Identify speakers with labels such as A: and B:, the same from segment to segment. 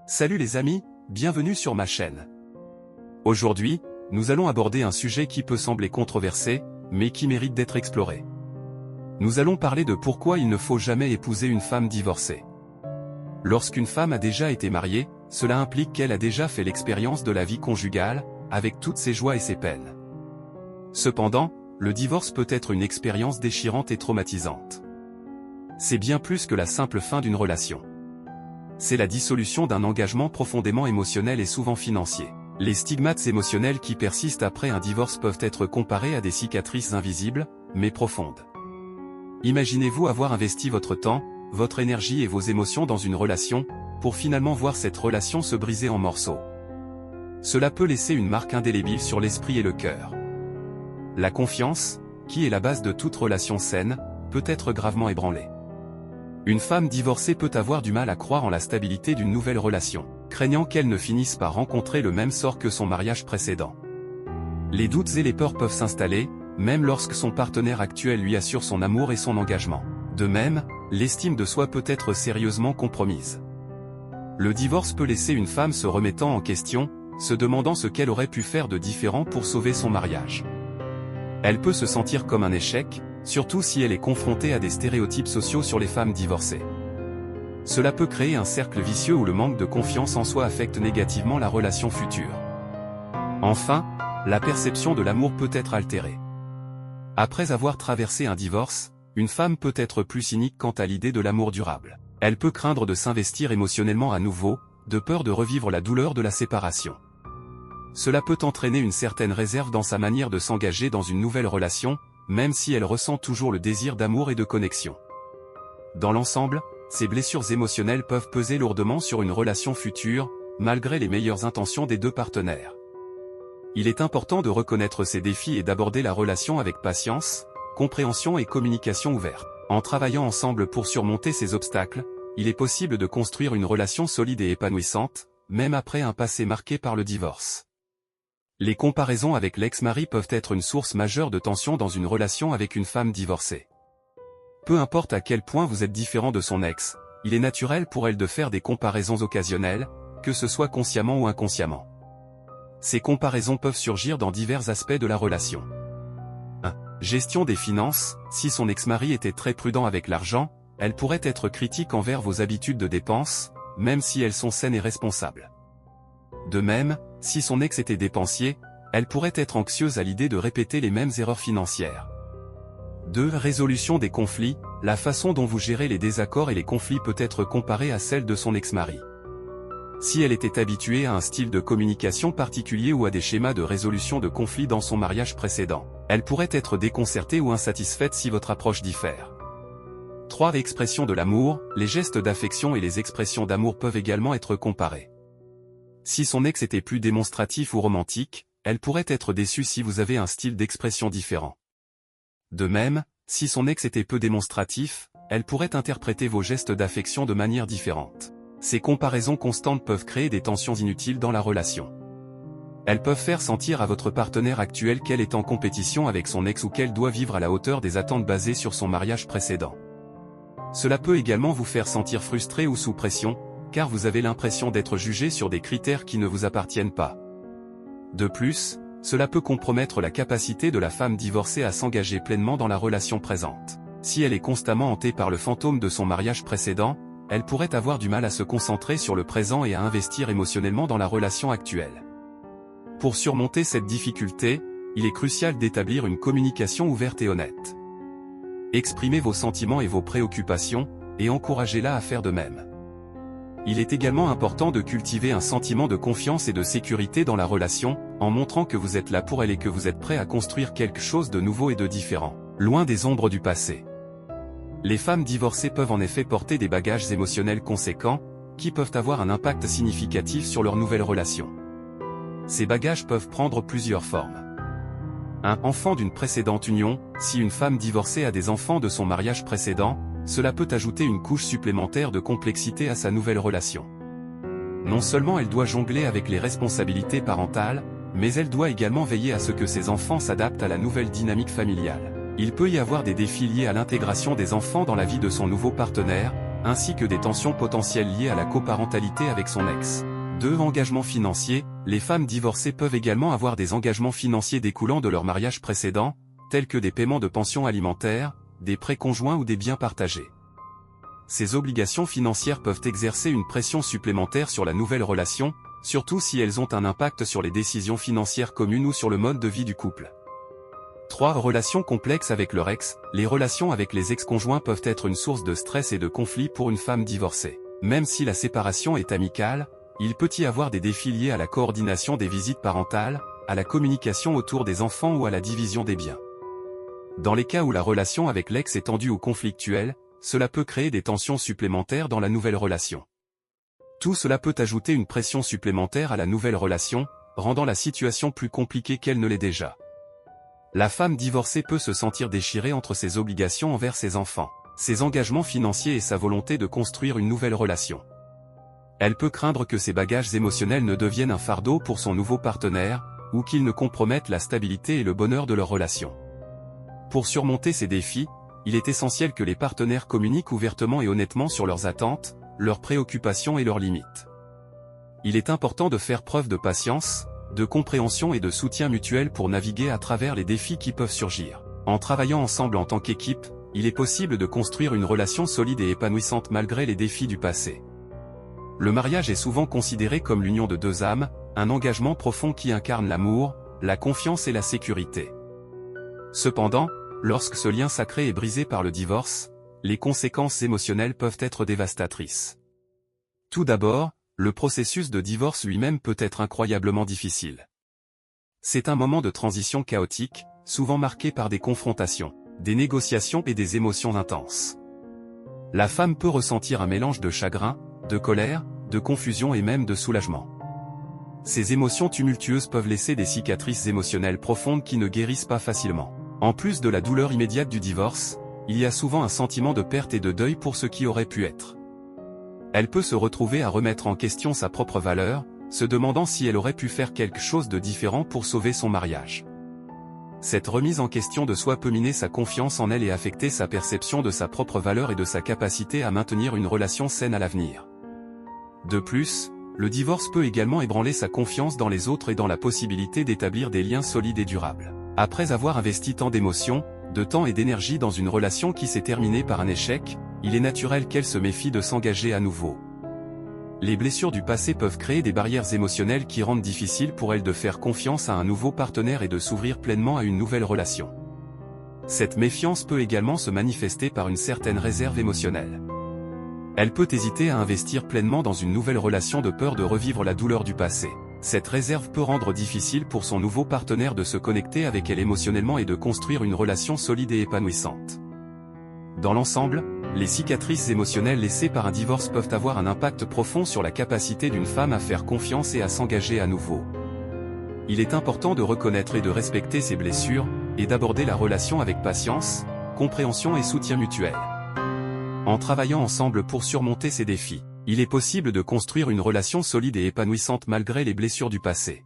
A: Salut les amis, bienvenue sur ma chaîne. Aujourd'hui, nous allons aborder un sujet qui peut sembler controversé, mais qui mérite d'être exploré. Nous allons parler de pourquoi il ne faut jamais épouser une femme divorcée. Lorsqu'une femme a déjà été mariée, cela implique qu'elle a déjà fait l'expérience de la vie conjugale, avec toutes ses joies et ses peines. Cependant, le divorce peut être une expérience déchirante et traumatisante. C'est bien plus que la simple fin d'une relation. C'est la dissolution d'un engagement profondément émotionnel et souvent financier. Les stigmates émotionnels qui persistent après un divorce peuvent être comparés à des cicatrices invisibles, mais profondes. Imaginez-vous avoir investi votre temps, votre énergie et vos émotions dans une relation, pour finalement voir cette relation se briser en morceaux. Cela peut laisser une marque indélébile sur l'esprit et le cœur. La confiance, qui est la base de toute relation saine, peut être gravement ébranlée. Une femme divorcée peut avoir du mal à croire en la stabilité d'une nouvelle relation, craignant qu'elle ne finisse par rencontrer le même sort que son mariage précédent. Les doutes et les peurs peuvent s'installer, même lorsque son partenaire actuel lui assure son amour et son engagement. De même, l'estime de soi peut être sérieusement compromise. Le divorce peut laisser une femme se remettant en question, se demandant ce qu'elle aurait pu faire de différent pour sauver son mariage. Elle peut se sentir comme un échec, surtout si elle est confrontée à des stéréotypes sociaux sur les femmes divorcées. Cela peut créer un cercle vicieux où le manque de confiance en soi affecte négativement la relation future. Enfin, la perception de l'amour peut être altérée. Après avoir traversé un divorce, une femme peut être plus cynique quant à l'idée de l'amour durable. Elle peut craindre de s'investir émotionnellement à nouveau, de peur de revivre la douleur de la séparation. Cela peut entraîner une certaine réserve dans sa manière de s'engager dans une nouvelle relation, même si elle ressent toujours le désir d'amour et de connexion. Dans l'ensemble, ces blessures émotionnelles peuvent peser lourdement sur une relation future, malgré les meilleures intentions des deux partenaires. Il est important de reconnaître ces défis et d'aborder la relation avec patience, compréhension et communication ouverte. En travaillant ensemble pour surmonter ces obstacles, il est possible de construire une relation solide et épanouissante, même après un passé marqué par le divorce. Les comparaisons avec l'ex-mari peuvent être une source majeure de tension dans une relation avec une femme divorcée. Peu importe à quel point vous êtes différent de son ex, il est naturel pour elle de faire des comparaisons occasionnelles, que ce soit consciemment ou inconsciemment. Ces comparaisons peuvent surgir dans divers aspects de la relation. 1. Gestion des finances. Si son ex-mari était très prudent avec l'argent, elle pourrait être critique envers vos habitudes de dépenses, même si elles sont saines et responsables. De même, si son ex était dépensier, elle pourrait être anxieuse à l'idée de répéter les mêmes erreurs financières. 2. Résolution des conflits. La façon dont vous gérez les désaccords et les conflits peut être comparée à celle de son ex-mari. Si elle était habituée à un style de communication particulier ou à des schémas de résolution de conflits dans son mariage précédent, elle pourrait être déconcertée ou insatisfaite si votre approche diffère. 3. Expression de l'amour. Les gestes d'affection et les expressions d'amour peuvent également être comparés. Si son ex était plus démonstratif ou romantique, elle pourrait être déçue si vous avez un style d'expression différent. De même, si son ex était peu démonstratif, elle pourrait interpréter vos gestes d'affection de manière différente. Ces comparaisons constantes peuvent créer des tensions inutiles dans la relation. Elles peuvent faire sentir à votre partenaire actuel qu'elle est en compétition avec son ex ou qu'elle doit vivre à la hauteur des attentes basées sur son mariage précédent. Cela peut également vous faire sentir frustré ou sous pression, car vous avez l'impression d'être jugé sur des critères qui ne vous appartiennent pas. De plus, cela peut compromettre la capacité de la femme divorcée à s'engager pleinement dans la relation présente. Si elle est constamment hantée par le fantôme de son mariage précédent, elle pourrait avoir du mal à se concentrer sur le présent et à investir émotionnellement dans la relation actuelle. Pour surmonter cette difficulté, il est crucial d'établir une communication ouverte et honnête. Exprimez vos sentiments et vos préoccupations, et encouragez-la à faire de même. Il est également important de cultiver un sentiment de confiance et de sécurité dans la relation, en montrant que vous êtes là pour elle et que vous êtes prêt à construire quelque chose de nouveau et de différent, loin des ombres du passé. Les femmes divorcées peuvent en effet porter des bagages émotionnels conséquents, qui peuvent avoir un impact significatif sur leur nouvelle relation. Ces bagages peuvent prendre plusieurs formes. Un enfant d'une précédente union. Si une femme divorcée a des enfants de son mariage précédent, cela peut ajouter une couche supplémentaire de complexité à sa nouvelle relation. Non seulement elle doit jongler avec les responsabilités parentales, mais elle doit également veiller à ce que ses enfants s'adaptent à la nouvelle dynamique familiale. Il peut y avoir des défis liés à l'intégration des enfants dans la vie de son nouveau partenaire, ainsi que des tensions potentielles liées à la coparentalité avec son ex. 2. Engagements financiers. Les femmes divorcées peuvent également avoir des engagements financiers découlant de leur mariage précédent, tels que des paiements de pensions alimentaires, des prêts conjoints ou des biens partagés. Ces obligations financières peuvent exercer une pression supplémentaire sur la nouvelle relation, surtout si elles ont un impact sur les décisions financières communes ou sur le mode de vie du couple. 3. Relations complexes avec leur ex. Les relations avec les ex-conjoints peuvent être une source de stress et de conflit pour une femme divorcée. Même si la séparation est amicale, il peut y avoir des défis liés à la coordination des visites parentales, à la communication autour des enfants ou à la division des biens. Dans les cas où la relation avec l'ex est tendue ou conflictuelle, cela peut créer des tensions supplémentaires dans la nouvelle relation. Tout cela peut ajouter une pression supplémentaire à la nouvelle relation, rendant la situation plus compliquée qu'elle ne l'est déjà. La femme divorcée peut se sentir déchirée entre ses obligations envers ses enfants, ses engagements financiers et sa volonté de construire une nouvelle relation. Elle peut craindre que ses bagages émotionnels ne deviennent un fardeau pour son nouveau partenaire, ou qu'ils ne compromettent la stabilité et le bonheur de leur relation. Pour surmonter ces défis, il est essentiel que les partenaires communiquent ouvertement et honnêtement sur leurs attentes, leurs préoccupations et leurs limites. Il est important de faire preuve de patience, de compréhension et de soutien mutuel pour naviguer à travers les défis qui peuvent surgir. En travaillant ensemble en tant qu'équipe, il est possible de construire une relation solide et épanouissante malgré les défis du passé. Le mariage est souvent considéré comme l'union de deux âmes, un engagement profond qui incarne l'amour, la confiance et la sécurité. Cependant, lorsque ce lien sacré est brisé par le divorce, les conséquences émotionnelles peuvent être dévastatrices. Tout d'abord, le processus de divorce lui-même peut être incroyablement difficile. C'est un moment de transition chaotique, souvent marqué par des confrontations, des négociations et des émotions intenses. La femme peut ressentir un mélange de chagrin, de colère, de confusion et même de soulagement. Ces émotions tumultueuses peuvent laisser des cicatrices émotionnelles profondes qui ne guérissent pas facilement. En plus de la douleur immédiate du divorce, il y a souvent un sentiment de perte et de deuil pour ce qui aurait pu être. Elle peut se retrouver à remettre en question sa propre valeur, se demandant si elle aurait pu faire quelque chose de différent pour sauver son mariage. Cette remise en question de soi peut miner sa confiance en elle et affecter sa perception de sa propre valeur et de sa capacité à maintenir une relation saine à l'avenir. De plus, le divorce peut également ébranler sa confiance dans les autres et dans la possibilité d'établir des liens solides et durables. Après avoir investi tant d'émotions, de temps et d'énergie dans une relation qui s'est terminée par un échec, il est naturel qu'elle se méfie de s'engager à nouveau. Les blessures du passé peuvent créer des barrières émotionnelles qui rendent difficile pour elle de faire confiance à un nouveau partenaire et de s'ouvrir pleinement à une nouvelle relation. Cette méfiance peut également se manifester par une certaine réserve émotionnelle. Elle peut hésiter à investir pleinement dans une nouvelle relation de peur de revivre la douleur du passé. Cette réserve peut rendre difficile pour son nouveau partenaire de se connecter avec elle émotionnellement et de construire une relation solide et épanouissante. Dans l'ensemble, les cicatrices émotionnelles laissées par un divorce peuvent avoir un impact profond sur la capacité d'une femme à faire confiance et à s'engager à nouveau. Il est important de reconnaître et de respecter ces blessures, et d'aborder la relation avec patience, compréhension et soutien mutuel. En travaillant ensemble pour surmonter ces défis, il est possible de construire une relation solide et épanouissante malgré les blessures du passé.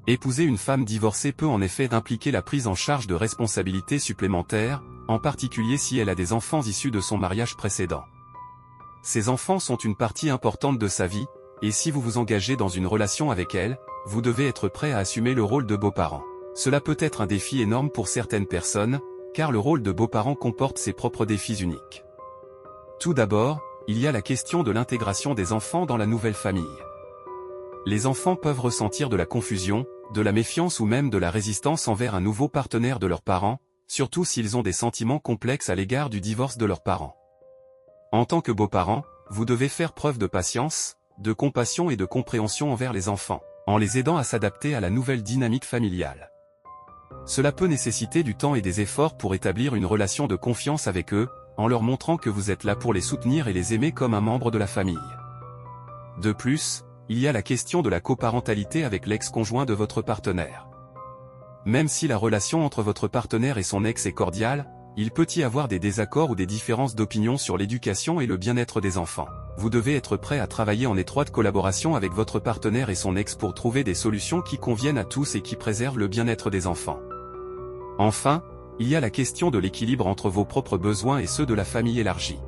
A: Épouser une femme divorcée peut en effet impliquer la prise en charge de responsabilités supplémentaires, en particulier si elle a des enfants issus de son mariage précédent. Ces enfants sont une partie importante de sa vie, et si vous vous engagez dans une relation avec elle, vous devez être prêt à assumer le rôle de beau-parent. Cela peut être un défi énorme pour certaines personnes, car le rôle de beau-parent comporte ses propres défis uniques. Tout d'abord, il y a la question de l'intégration des enfants dans la nouvelle famille. Les enfants peuvent ressentir de la confusion, de la méfiance ou même de la résistance envers un nouveau partenaire de leurs parents, surtout s'ils ont des sentiments complexes à l'égard du divorce de leurs parents. En tant que beaux-parents, vous devez faire preuve de patience, de compassion et de compréhension envers les enfants, en les aidant à s'adapter à la nouvelle dynamique familiale. Cela peut nécessiter du temps et des efforts pour établir une relation de confiance avec eux, en leur montrant que vous êtes là pour les soutenir et les aimer comme un membre de la famille. De plus, il y a la question de la coparentalité avec l'ex-conjoint de votre partenaire. Même si la relation entre votre partenaire et son ex est cordiale, il peut y avoir des désaccords ou des différences d'opinion sur l'éducation et le bien-être des enfants. Vous devez être prêt à travailler en étroite collaboration avec votre partenaire et son ex pour trouver des solutions qui conviennent à tous et qui préservent le bien-être des enfants. Enfin, il y a la question de l'équilibre entre vos propres besoins et ceux de la famille élargie.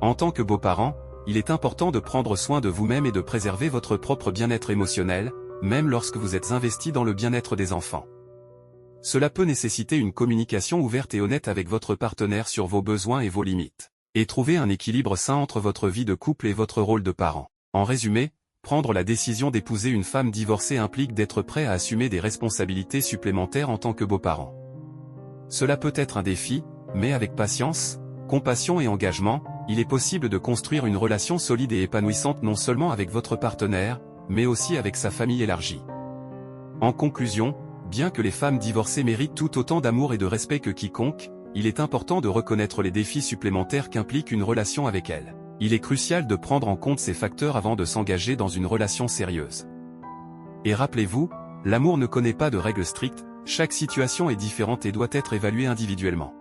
A: En tant que beaux-parents, il est important de prendre soin de vous-même et de préserver votre propre bien-être émotionnel, même lorsque vous êtes investi dans le bien-être des enfants. Cela peut nécessiter une communication ouverte et honnête avec votre partenaire sur vos besoins et vos limites, et trouver un équilibre sain entre votre vie de couple et votre rôle de parent. En résumé, prendre la décision d'épouser une femme divorcée implique d'être prêt à assumer des responsabilités supplémentaires en tant que beau-parent. Cela peut être un défi, mais avec patience, compassion et engagement, il est possible de construire une relation solide et épanouissante non seulement avec votre partenaire, mais aussi avec sa famille élargie. En conclusion, bien que les femmes divorcées méritent tout autant d'amour et de respect que quiconque, il est important de reconnaître les défis supplémentaires qu'implique une relation avec elles. Il est crucial de prendre en compte ces facteurs avant de s'engager dans une relation sérieuse. Et rappelez-vous, l'amour ne connaît pas de règles strictes, chaque situation est différente et doit être évaluée individuellement.